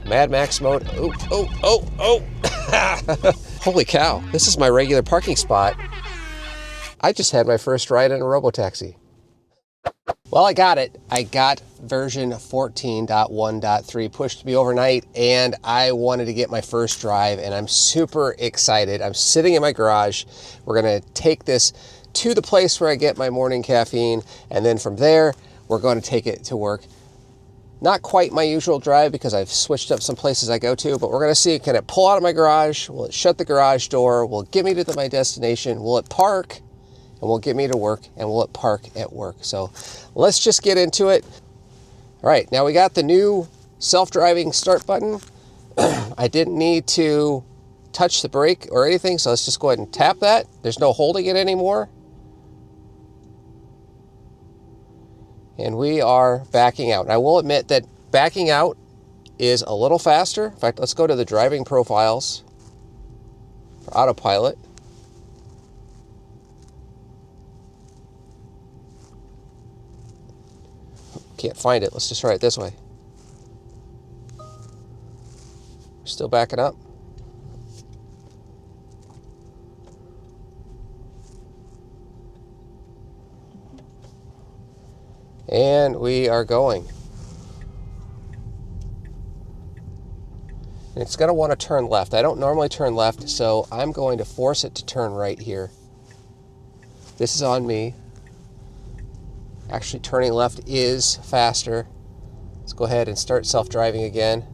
Mad Max mode. Oh. Holy cow, this is my regular parking spot. I just had my first ride in a robotaxi. Well, I got it. I got version 14.1.3 pushed to me overnight, and I wanted to get my first drive, and I'm super excited. I'm sitting in my garage. We're gonna take this to the place where I get my morning caffeine, and then from there, we're going to take it to work. Not quite my usual drive because I've switched up some places I go to, but we're gonna see, can it pull out of my garage? Will it shut the garage door? Will it get me to my destination? Will it park? And will it get me to work? And will it park at work? So let's just get into it. All right, now we got the new self-driving start button. I didn't need to touch the brake or anything, so let's just go ahead and tap that. There's no holding it anymore. And we are backing out. And I will admit that backing out is a little faster. In fact, let's go to the driving profiles for autopilot. Can't find it. Let's just try it this way. Still backing up. And we are going. And it's going to want to turn left. I don't normally turn left, so I'm going to force it to turn right here. This is on me. Actually, turning left is faster. Let's go ahead and start self-driving again.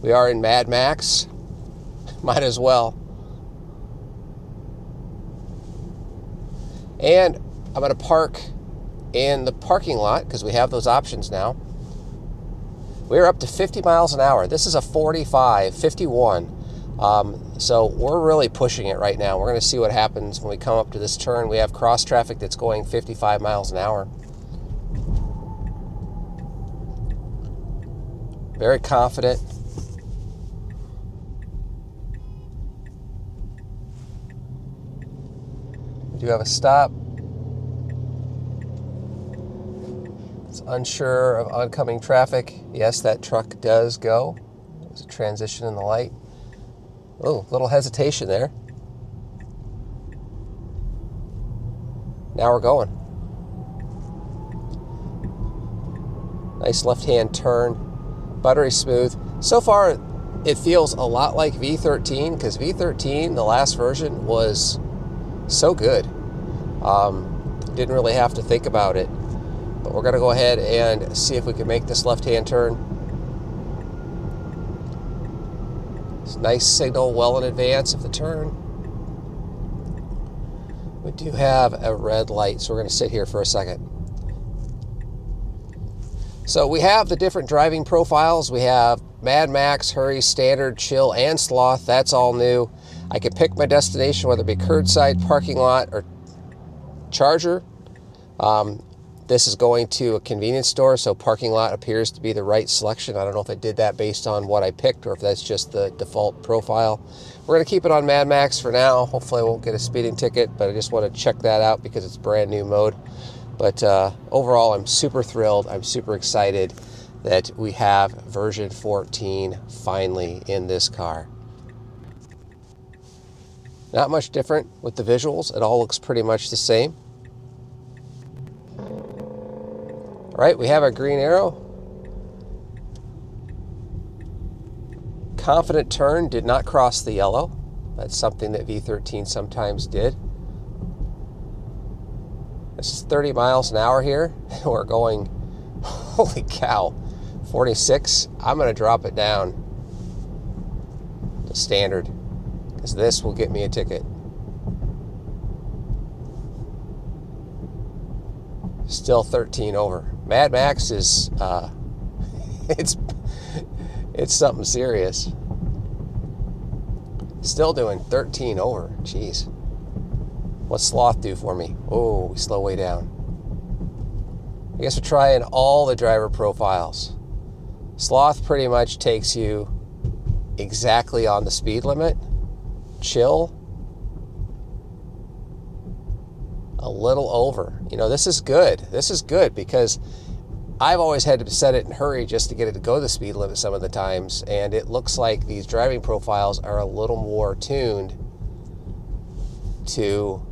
We are in Mad Max. Might as well. And I'm going to park in the parking lot because we have those options now. We're up to 50 miles an hour. This is a 45, 51. So we're really pushing it right now. We're going to see what happens when we come up to this turn. We have cross traffic that's going 55 miles an hour. Very confident. We do have a stop. It's unsure of oncoming traffic. Yes, that truck does go. There's a transition in the light. Oh, little hesitation there. Now we're going. Nice left-hand turn. Buttery smooth. So far, it feels a lot like V13 because V13, the last version, was so good. Didn't really have to think about it. But we're going to go ahead and see if we can make this left-hand turn. Nice signal well in advance of the turn. We do have a red light, so we're going to sit here for a second. So we have the different driving profiles. We have Mad Max, Hurry, Standard, Chill, and Sloth. That's all new. I can pick my destination, whether it be curbside, parking lot, or charger. This is going to a convenience store, so parking lot appears to be the right selection. I don't know if I did that based on what I picked or if that's just the default profile. We're going to keep it on Mad Max for now. Hopefully I won't get a speeding ticket, but I just want to check that out because it's brand new mode. But overall, I'm super thrilled. I'm super excited that we have version 14 finally in this car. Not much different with the visuals. It all looks pretty much the same. All right, we have our green arrow. Confident turn, did not cross the yellow. That's something that V13 sometimes did. This is 30 miles an hour here. We're going, holy cow, 46. I'm going to drop it down to standard because this will get me a ticket. Still 13 over. Mad Max is, it's something serious. Still doing 13 over. Jeez. What's Sloth do for me? Oh, we slow way down. I guess we're trying all the driver profiles. Sloth pretty much takes you exactly on the speed limit. Chill. a little over. You know, this is good. This is good because I've always had to set it in a hurry just to get it to go the speed limit some of the times, and it looks like these driving profiles are a little more tuned to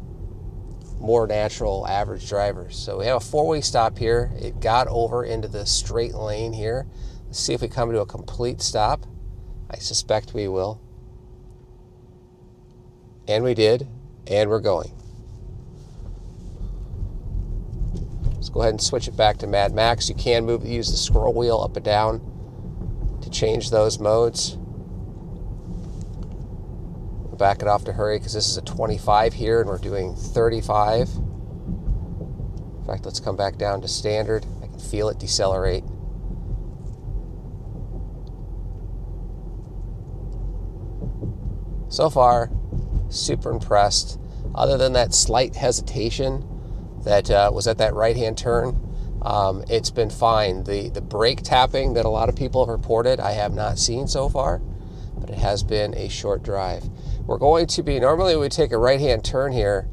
more natural average drivers. So we have a four-way stop here. It got over into the straight lane here. Let's see if we come to a complete stop. I suspect we will. And we did, and we're going. Let's go ahead and switch it back to Mad Max. You can use the scroll wheel up and down to change those modes. We'll back it off to hurry because this is a 25 here and we're doing 35. In fact, let's come back down to standard. I can feel it decelerate. So far, super impressed. Other than that slight hesitation that was at that right-hand turn, it's been fine. The brake tapping that a lot of people have reported, I have not seen so far, but it has been a short drive. We're going to be, normally we take a right-hand turn here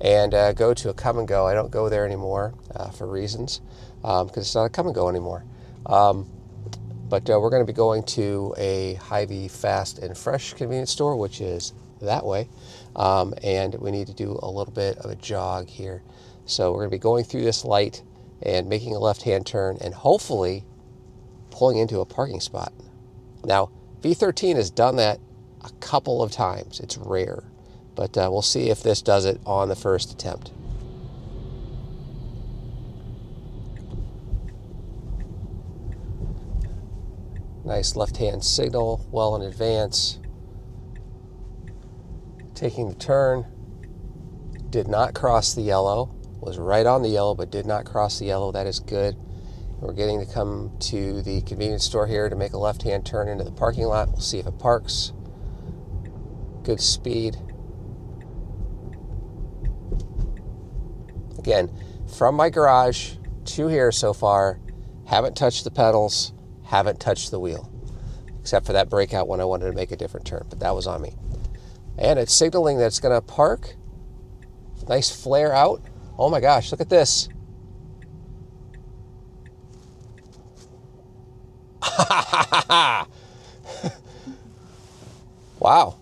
and go to a come and go. I don't go there anymore for reasons, because it's not a come and go anymore. But we're going to be going to a Hy-Vee Fast and Fresh convenience store, which is that way. And we need to do a little bit of a jog here. So we're going to be going through this light and making a left-hand turn and hopefully pulling into a parking spot. Now, V13 has done that a couple of times. It's rare, but we'll see if this does it on the first attempt. Nice left-hand signal, well in advance. Taking the turn, did not cross the yellow, was right on the yellow, but did not cross the yellow. That is good. We're getting to come to the convenience store here to make a left-hand turn into the parking lot. We'll see if it parks. Good speed. Again, from my garage to here so far, haven't touched the pedals, haven't touched the wheel, except for that breakout when I wanted to make a different turn, but that was on me. And it's signaling that it's going to park. Nice flare out. Oh my gosh, look at this. Wow.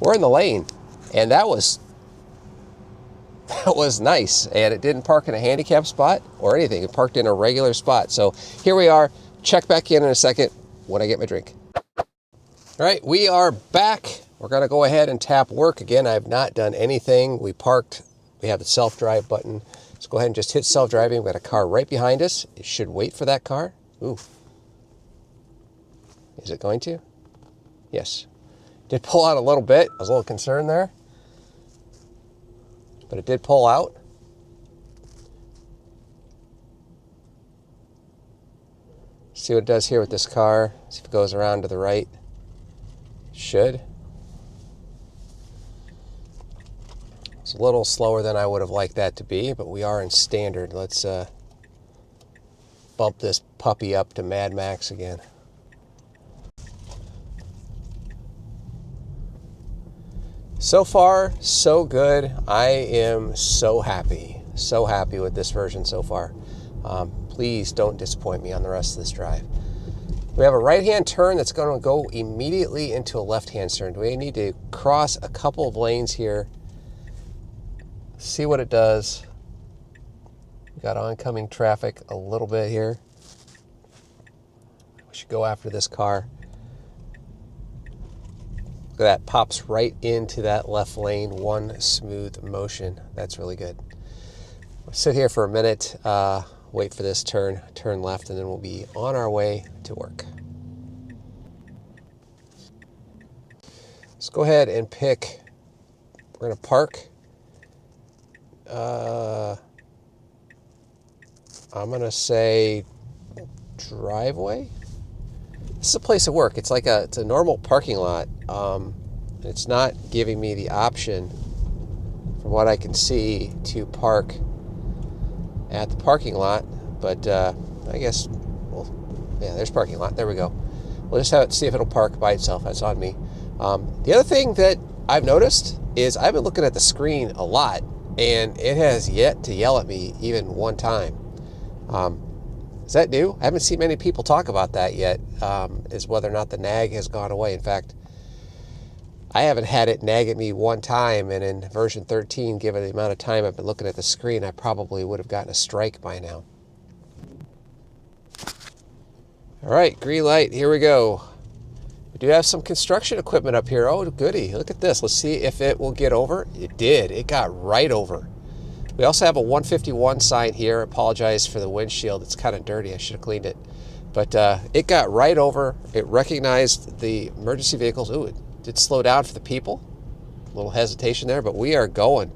We're in the lane, and that was nice, and it didn't park in a handicap spot or anything. It parked in a regular spot. So here we are. Check back in a second when I get my drink. All right, we are back. We're going to go ahead and tap work again. I've not done anything. We parked. We have the self-drive button. Let's go ahead and just hit self-driving. We've got a car right behind us. It should wait for that car. Ooh. Is it going to? Yes. Did pull out a little bit. I was a little concerned there, but it did pull out. See what it does here with this car. See if it goes around to the right. Should. It's a little slower than I would have liked that to be, but we are in standard. Let's bump this puppy up to Mad Max again. So far, so good. I am so happy with this version so far. Please don't disappoint me on the rest of this drive. We have a right-hand turn that's going to go immediately into a left-hand turn. We need to cross a couple of lanes here. See what it does. We got oncoming traffic a little bit here. We should go after this car. Look at that, pops right into that left lane, one smooth motion. That's really good. We'll sit here for a minute, wait for this turn left, and then we'll be on our way to work. Let's go ahead and pick, we're going to park. I'm going to say driveway. This is a place of work. It's like it's a normal parking lot. It's not giving me the option, from what I can see, to park at the parking lot. But I guess, well, yeah, there's parking lot. There we go. We'll just have it, see if it'll park by itself. That's on me. The other thing that I've noticed is I've been looking at the screen a lot, and it has yet to yell at me even one time. Is that new? I haven't seen many people talk about that yet, is whether or not the nag has gone away. In fact, I haven't had it nag at me one time, and in version 13, given the amount of time I've been looking at the screen, I probably would have gotten a strike by now. All right, green light, here we go. We do have some construction equipment up here. Oh, goody, look at this. Let's see if it will get over. It did, it got right over. We also have a 151 sign here. I apologize for the windshield. It's kind of dirty, I should have cleaned it. But it got right over. It recognized the emergency vehicles. Ooh, it did slow down for the people. A little hesitation there, but we are going.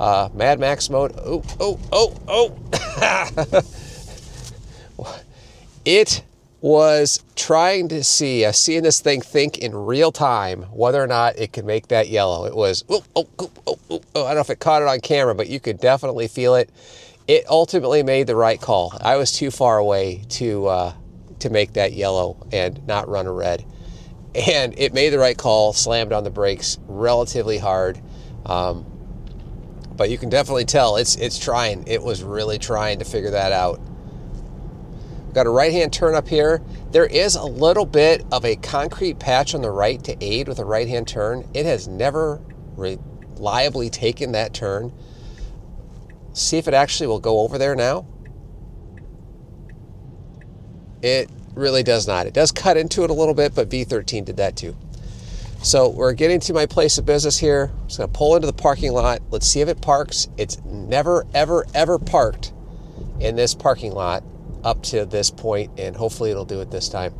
Mad Max mode. Oh, oh, oh, oh. It was trying to see, seeing this thing think in real time whether or not it could make that yellow. It was, oh, oh, oh, oh, oh. I don't know if it caught it on camera, but you could definitely feel it. It ultimately made the right call. I was too far away to make that yellow and not run a red. And it made the right call, slammed on the brakes relatively hard. But you can definitely tell it's trying. It was really trying to figure that out. Got a right-hand turn up here. There is a little bit of a concrete patch on the right to aid with a right-hand turn. It has never reliably taken that turn. See if it actually will go over there now. It really does not. It does cut into it a little bit, but V13 did that too. So we're getting to my place of business here. I'm just gonna pull into the parking lot. Let's see if it parks. It's never, ever, ever parked in this parking lot up to this point, and hopefully it'll do it this time.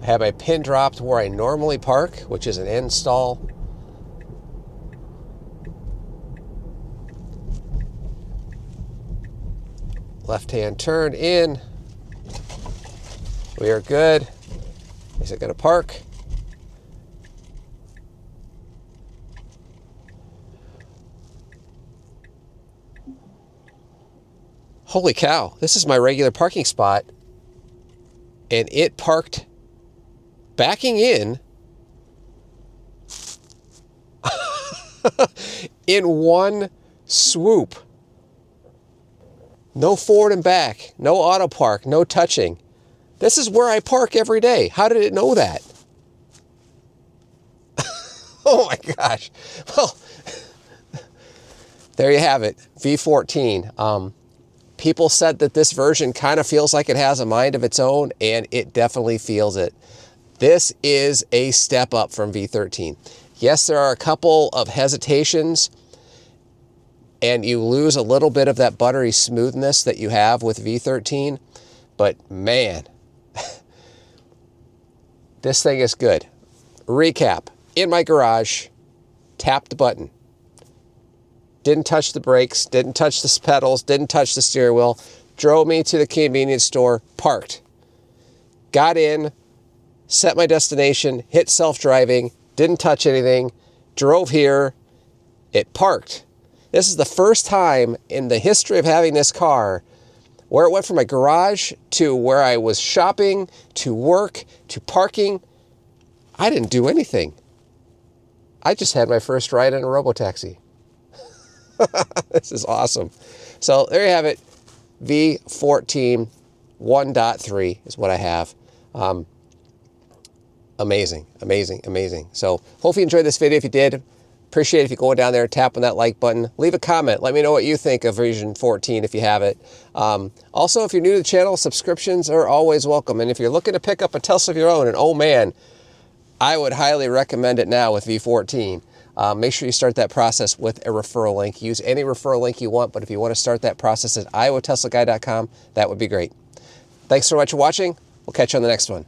I have my pin dropped where I normally park, which is an end stall. Left-hand turn in. We are good. Is it going to park? Holy cow, this is my regular parking spot, and it parked backing in in one swoop. No forward and back, no auto park, no touching. This is where I park every day. How did it know that? Oh my gosh. Well, there you have it, V14. People said that this version kind of feels like it has a mind of its own, and it definitely feels it. This is a step up from V13. Yes, there are a couple of hesitations, and you lose a little bit of that buttery smoothness that you have with V13, but man, this thing is good. Recap, in my garage, tapped the button. Didn't touch the brakes, didn't touch the pedals, didn't touch the steering wheel, drove me to the convenience store, parked. Got in, set my destination, hit self-driving, didn't touch anything, drove here, it parked. This is the first time in the history of having this car where it went from my garage to where I was shopping, to work, to parking. I didn't do anything. I just had my first ride in a robotaxi. This is awesome. So there you have it. V14 1.3 is what I have. Amazing, amazing, amazing. So hopefully you enjoyed this video. If you did, appreciate it if you go down there, tap on that like button, leave a comment. Let me know what you think of version 14 if you have it. Also, if you're new to the channel, subscriptions are always welcome. And if you're looking to pick up a Tesla of your own, and oh man, I would highly recommend it now with V14. Make sure you start that process with a referral link. Use any referral link you want, but if you want to start that process at iowateslaguy.com, that would be great. Thanks so much for watching. We'll catch you on the next one.